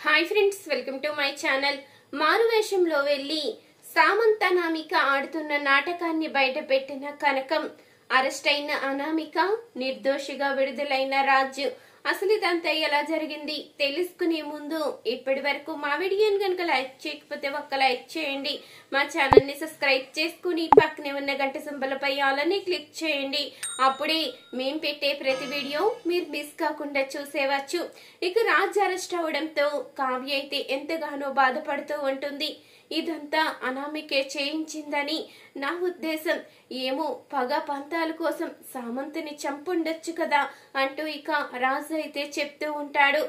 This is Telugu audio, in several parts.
Hi friends, welcome to my channel. మారువేషంలో వెళ్లి సామంత అనామిక ఆడుతున్న నాటకాన్ని బయటపెట్టిన కనకం, అరెస్ట్ అయిన అనామిక, నిర్దోషిగా విడుదలైన రాజు. అసలు ఇదంతా ఎలా జరిగింది తెలుసుకునే ముందు ఇప్పటి వరకు మా వీడియోని కనుక లైక్ చేయకపోతే ఒక్క లైక్ చేయండి. మా ఛానల్ ని సబ్స్క్రైబ్ చేసుకుని పక్కనే ఉన్న గంట సింబల్ పై ఆల్ అని క్లిక్ చేయండి. అప్పుడే మేం పెట్టే ప్రతి వీడియో మీరు మిస్ కాకుండా చూసేవచ్చు. ఇక రాజ్ అరెస్ట్ అవడంతో కావ్య అయితే ఎంతగానో బాధపడుతూ ఉంటుంది. ఇదంతా అనామికే చేయించిందని నా ఉద్దేశం. ఏమో పగ పంతాల కోసం సామంతుని చంపుండొచ్చు కదా అంటూ ఇక రాజు అయితే చెప్తూ ఉంటాడు.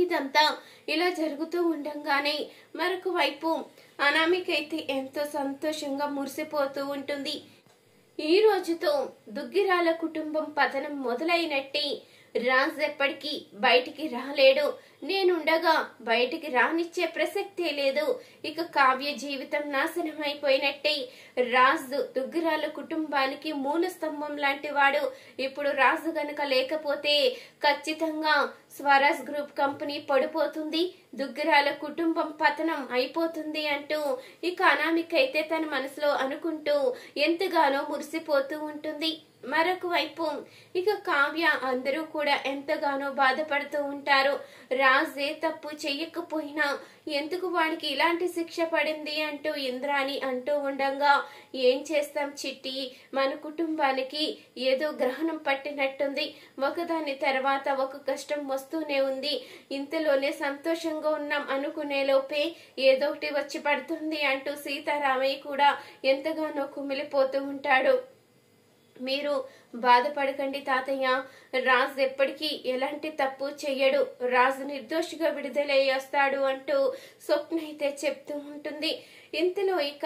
ఇదంతా ఇలా జరుగుతూ ఉండంగానే మరొక వైపు అనామిక అయితే ఎంతో సంతోషంగా మురిసిపోతూ ఉంటుంది. ఈ రోజుతో దుగ్గిరాల కుటుంబం పతనం మొదలైనట్టే. రాజ్ ఎప్పటికీ బయటికి రాలేడు. నేనుండగా బయటికి రానిచ్చే ప్రసక్తే లేదు. ఇక కావ్య జీవితం నాశనం అయిపోయినట్టే. రాజు దుగ్గిరాల కుటుంబానికి మూల స్తంభం లాంటి వాడు. ఇప్పుడు రాజు గనుక లేకపోతే ఖచ్చితంగా స్వరాజ్ గ్రూప్ కంపెనీ పడిపోతుంది, దుగ్గిరాల కుటుంబం పతనం అయిపోతుంది అంటూ ఇక అనామిక అయితే తన మనసులో అనుకుంటూ ఎంతగానో మురిసిపోతూ ఉంటుంది. మరొక వైపు ఇక కావ్య అందరూ కూడా ఎంతగానో బాధపడుతూ ఉంటారు. రాజ్ ఏ తప్పు చెయ్యకపోయినా ఎందుకు వాడికి ఇలాంటి శిక్ష పడింది అంటూ ఇంద్రాణి అంటూ ఉండగా, ఏం చేస్తాం చిట్టి, మన కుటుంబానికి ఏదో గ్రహణం పట్టినట్టుంది. ఒకదాని తర్వాత ఒక కష్టం వస్తూనే ఉంది. ఇంతలోనే సంతోషంగా ఉన్నాం అనుకునే లోపే ఏదో ఒకటి వచ్చి పడుతుంది అంటూ సీతారామయ్య కూడా ఎంతగానో కుమిలిపోతూ ఉంటాడు. మీరు బాధపడకండి తాతయ్య, రాజు ఎప్పటికీ ఎలాంటి తప్పు చెయ్యడు, రాజు నిర్దోషిగా విడుదలయ్యేస్తాడు అంటూ స్వప్న అయితే చెప్తూ ఉంటుంది. ఇంతలో ఇక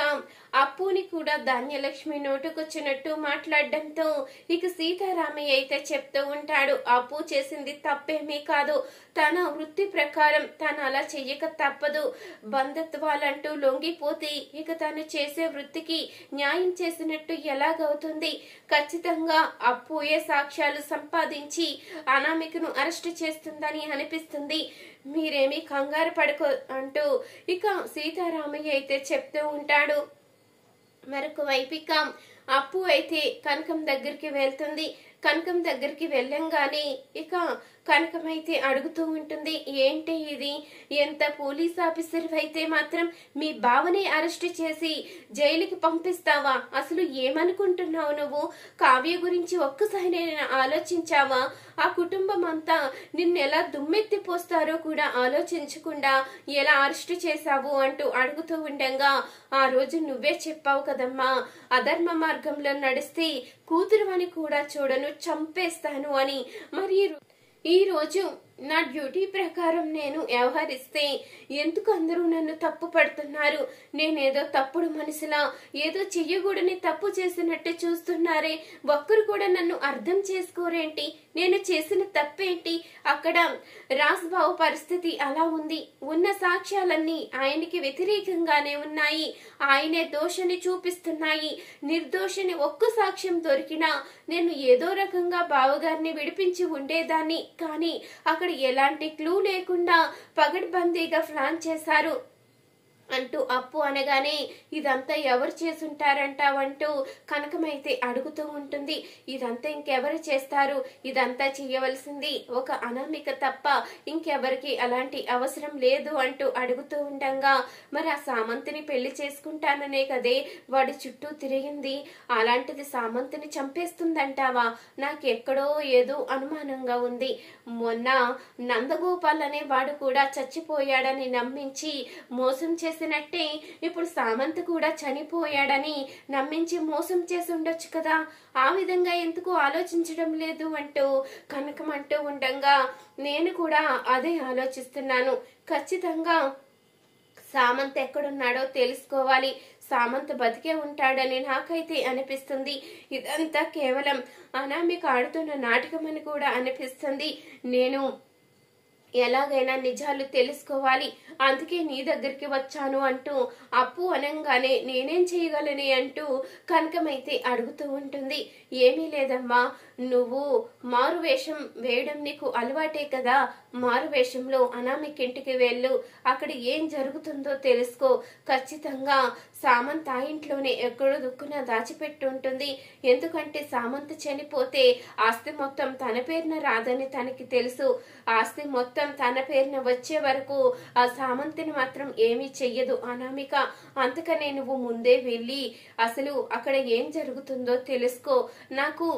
అప్పుని కూడా ధాన్యలక్ష్మి నోటుకొచ్చినట్టు మాట్లాడడంతో ఇక సీతారామయ్య అయితే చెప్తూ ఉంటాడు, అప్పు చేసింది తప్పేమీ కాదు, తన వృత్తి ప్రకారం తను అలా చెయ్యక తప్పదు. బంధత్వాలంటూ లొంగిపోతే ఇక తను చేసే వృత్తికి న్యాయం చేసినట్టు ఎలాగవుతుంది? ఖచ్చితంగా అప్పు ఏ సాక్ష్యాలు సంపాదించి అనామికను అరెస్ట్ చేస్తుందని అనిపిస్తుంది. మీరేమీ కంగారు పడుకో అంటూ ఇక సీతారామయ్య అయితే చెప్తూ ఉంటాడు. మరొక వైపిక అప్పు అయితే కనకం దగ్గరికి వెళ్తుంది. కనకం దగ్గరికి వెళ్ళంగానే ఇక కనకం అయితే అడుగుతూ ఉంటుంది, ఏంటి ఇది, ఎంత పోలీస్ ఆఫీసర్ అయితే మాత్రం మీ బావని అరెస్ట్ చేసి జైలుకి పంపిస్తావా? అసలు ఏమనుకుంటున్నావు నువ్వు? కావ్య గురించి ఒక్కసారి ఆలోచించావా? ఆ కుటుంబం అంతా నిన్నెలా దుమ్మెత్తి పోస్తారో కూడా ఆలోచించకుండా ఎలా అరెస్ట్ చేశావు అంటూ అడుగుతూ ఉండగా, ఆ రోజు నువ్వే చెప్పావు కదమ్మా, అధర్మ మార్గంలో నడిస్తే కూతురు అని కూడా చూడను, చంపేస్తాను అని. మరి ఈ రోజు నా డ్యూటీ ప్రకారం నేను వ్యవహరిస్తే ఎందుకు అందరూ నన్ను తప్పు పడుతున్నారు? నేనేదో తప్పుడు మనిషిలా ఏదో చెయ్యకూడని తప్పు చేసినట్టు చూస్తున్నారే. ఒక్కరు కూడా నన్ను అర్థం చేసుకోరేంటి? నేను చేసిన తప్పేంటి? అక్కడ రాజ్బాబు పరిస్థితి అలా ఉంది. ఉన్న సాక్ష్యాలన్నీ ఆయనకి వ్యతిరేకంగానే ఉన్నాయి. ఆయనే దోషని చూపిస్తున్నాయి. నిర్దోషిని ఒక్క సాక్ష్యం దొరికినా నేను ఏదో రకంగా బావగారిని విడిపించి ఉండేదాన్ని. కానీ అక్కడ ఎలాంటి క్లూ లేకుండా పగడ్బందీగా ప్లాన్ చేశారు అంటూ అప్పు అనగానే, ఇదంతా ఎవరు చేసుంటారంటావంటూ కనకమైతే అడుగుతూ ఉంటుంది. ఇదంతా ఇంకెవరు చేస్తారు? ఇదంతా చెయ్యవలసింది ఒక అనామిక తప్ప ఇంకెవరికి అలాంటి అవసరం లేదు అంటూ అడుగుతూ ఉండగా, మరి ఆ సామంతిని పెళ్లి చేసుకుంటాననే కదే వాడి చుట్టూ తిరిగింది. అలాంటిది సామంతిని చంపేస్తుందంటావా? నాకెక్కడో ఏదో అనుమానంగా ఉంది. మొన్న నందగోపాల్ అనే వాడు కూడా చచ్చిపోయాడని నమ్మించి మోసం చేసినట్టే ఇప్పుడు సామంత్ కూడా చనిపోయాడని నమ్మించి మోసం చేసి ఉండొచ్చు కదా. ఆ విధంగా ఎందుకు ఆలోచించడం లేదు అంటూ కనకం అంటూ ఉండగా, నేను కూడా అదే ఆలోచిస్తున్నాను. ఖచ్చితంగా సామంత్ ఎక్కడున్నాడో తెలుసుకోవాలి. సామంత్ బతికే ఉంటాడని నాకైతే అనిపిస్తుంది. ఇదంతా కేవలం అనామిక ఆడుతున్న నాటకం అని కూడా అనిపిస్తుంది. నేను ఎలాగైనా నిజాలు తెలుసుకోవాలి, అందుకే నీ దగ్గరికి వచ్చాను అంటూ అప్పు అనంగానే నేనేం చేయగలని అంటూ కనకమైతే అడుగుతూ ఉంటుంది. ఏమీ లేదమ్మా, నువ్వు మారువేషం వేయడం నీకు అలవాటే కదా, మారువేషంలో అనామిక ఇంటికి వెళ్ళు, అక్కడ ఏం జరుగుతుందో తెలుసుకో. ఖచ్చితంగా సామంత్ ఆ ఇంట్లోనే ఎక్కడో దుక్కున దాచిపెట్టి ఉంటుంది. ఎందుకంటే సామంత్ చనిపోతే ఆస్తి మొత్తం తన పేరున రాదని తనకి తెలుసు. ఆస్తి మొత్తం తన పేరున వచ్చే వరకు ఆ సామంతిని మాత్రం ఏమీ చెయ్యదు అనామిక. అందుకనే నువ్వు ముందే వెళ్ళి అసలు అక్కడ ఏం జరుగుతుందో తెలుసుకో, నాకు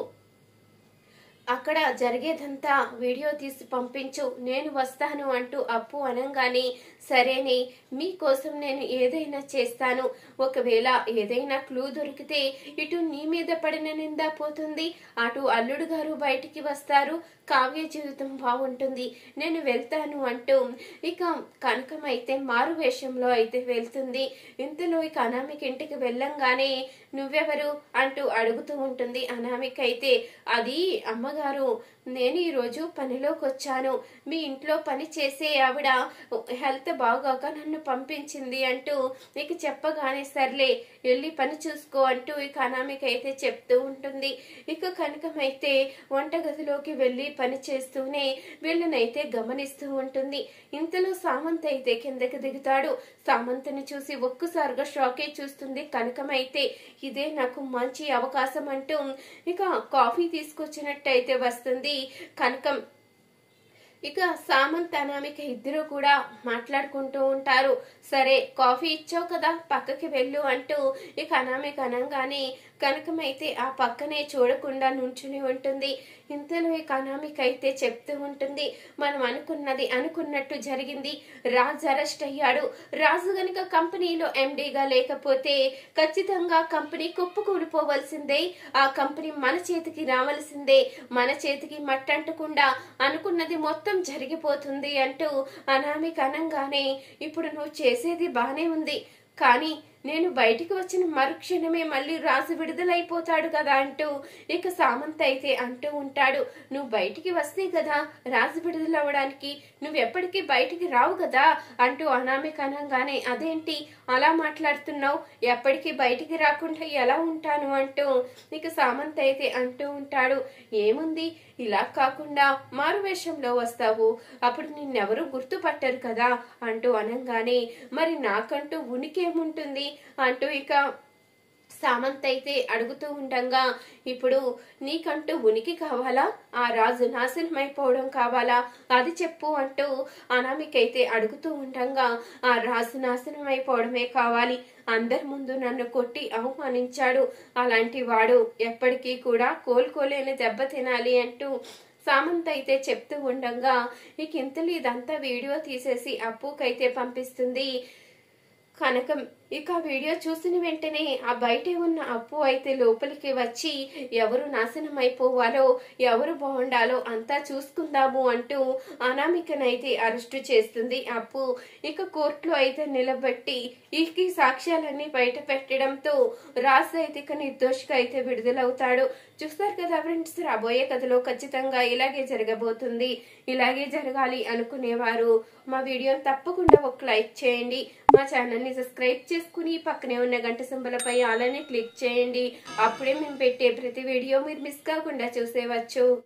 అక్కడ జరిగేదంతా వీడియో తీసి పంపించు, నేను వస్తాను అంటూ అప్పు అనంగానే సరేనే, మీకోసం నేను ఏదైనా చేస్తాను. ఒకవేళ ఏదైనా క్లూ దొరికితే ఇటు నీ మీద పడిన నిందా పోతుంది, అటు అల్లుడు గారు బయటికి వస్తారు, కావ్య జీవితం బాగుంటుంది, నేను వెళ్తాను అంటూ ఇక కనకం అయితే మారు వేషంలో అయితే వెళ్తుంది. ఇంతలో ఇక అనామిక ఇంటికి వెళ్ళంగానే నువ్వెవరు అంటూ అడుగుతూ ఉంటుంది. అనామిక అయితే అది అమ్మగారు, నేను ఈరోజు పనిలోకి వచ్చాను, మీ ఇంట్లో పని చేసే ఆవిడ హెల్త్ బాగోక నన్ను పంపించింది అంటూ ఇక చెప్పగానే సర్లే వెళ్ళి పని చూసుకో అంటూ ఇక అనామిక అయితే చెప్తూ ఉంటుంది. ఇక కనకమైతే వంటగదిలోకి వెళ్ళి పని చేస్తూనే వీళ్ళనైతే గమనిస్తూ ఉంటుంది. ఇంతలో సామంత్ అయితే కిందకి దిగుతాడు. సామంత్ని చూసి ఒక్కసారిగా షాకే చూస్తుంది కనకమైతే. ఇదే నాకు మంచి అవకాశం అంటూ ఇక కాఫీ తీసుకొచ్చినట్టయితే వస్తుంది కనకం. ఇక సామంత్ అనామిక ఇద్దరు కూడా మాట్లాడుకుంటూ ఉంటారు. సరే కాఫీ ఇచ్చావు కదా, పక్కకి వెళ్ళు అంటూ ఇక అనామిక అనంగానే కనకమైతే ఆ పక్కనే చూడకుండా నుంచుని ఉంటుంది. ఇంతలో ఇక అనామిక అయితే చెప్తూ ఉంటుంది, మనం అనుకున్నది అనుకున్నట్టు జరిగింది, రాజు అరెస్ట్ అయ్యాడు. రాజు గనుక కంపెనీలో ఎండీగా లేకపోతే ఖచ్చితంగా కంపెనీ కుప్పకూలిపోవలసిందే, ఆ కంపెనీ మన చేతికి రావాల్సిందే, మన చేతికి మట్టంటకుండా అనుకున్నది మొత్తం జరిగిపోతుంది అంటూ అనామిక అనంగానే ఇప్పుడు నువ్వు చేసేది బానే ఉంది, కానీ నేను బయటికి వచ్చిన మరుక్షణమే మళ్ళీ రాజు విడుదలైపోతాడు కదా అంటూ ఇక సామంత్ అయితే అంటూ ఉంటాడు. నువ్వు బయటికి వస్తే కదా రాజు విడుదలవ్వడానికి, నువ్వెప్పటికీ బయటికి రావు కదా అంటూ అనామిక అనంగానే అదేంటి అలా మాట్లాడుతున్నావు, ఎప్పటికీ బయటికి రాకుండా ఎలా ఉంటాను అంటూ ఇక సామంత్ అయితే అంటూ ఉంటాడు. ఏముంది, ఇలా కాకుండా మారువేషంలో వస్తావు, అప్పుడు నిన్నెవరూ గుర్తుపట్టరు కదా అంటూ అనంగానే మరి నాకంటూ ఉనికేముంటుంది అంటూ ఇక సామంత్ అయితే అడుగుతూ ఉండగా ఇప్పుడు నీకంటూ ఉనికి కావాలా, ఆ రాజు నాశనమైపోవడం కావాలా, అది చెప్పు అంటూ అనామిక అయితే అడుగుతూ ఉండగా ఆ రాజు నాశనం అయిపోవడమే కావాలి, అందరి ముందు నన్ను కొట్టి అవమానించాడు, అలాంటి వాడు ఎప్పటికీ కూడా కోలుకోలేని దెబ్బ తినాలి అంటూ సామంత్ అయితే చెప్తూ ఉండగా ఇక ఇంతలో ఇదంతా వీడియో తీసేసి అప్పుకైతే పంపిస్తుంది కనకం. ఇక వీడియో చూసిన వెంటనే ఆ బయటే ఉన్న అప్పు అయితే లోపలికి వచ్చి ఎవరు నాశనం అయిపోవాలో ఎవరు బాగుండాలో అంతా చూసుకుందాము అంటూ అనామికనైతే అరెస్టు చేస్తుంది అప్పు. ఇక కోర్టులో అయితే నిలబెట్టి ఈ సాక్ష్యాలన్నీ బయట పెట్టడంతో రాజు అయితే ఇక నిర్దోషిగా అయితే విడుదలవుతాడు. చూస్తారు కదా ఫ్రెండ్స్, రాబోయే కథలో ఖచ్చితంగా ఇలాగే జరగబోతుంది. ఇలాగే జరగాలి అనుకునేవారు మా వీడియోని తప్పకుండా ఒక లైక్ చేయండి, మా ఛానల్ ని సబ్స్క్రైబ్ చేసుకుని పక్కనే ఉన్న గంట సింబలపై అలానే క్లిక్ చేయండి. అప్పుడే మేము పెట్టే ప్రతి వీడియో మీరు మిస్ కాకుండా చూసేవచ్చు.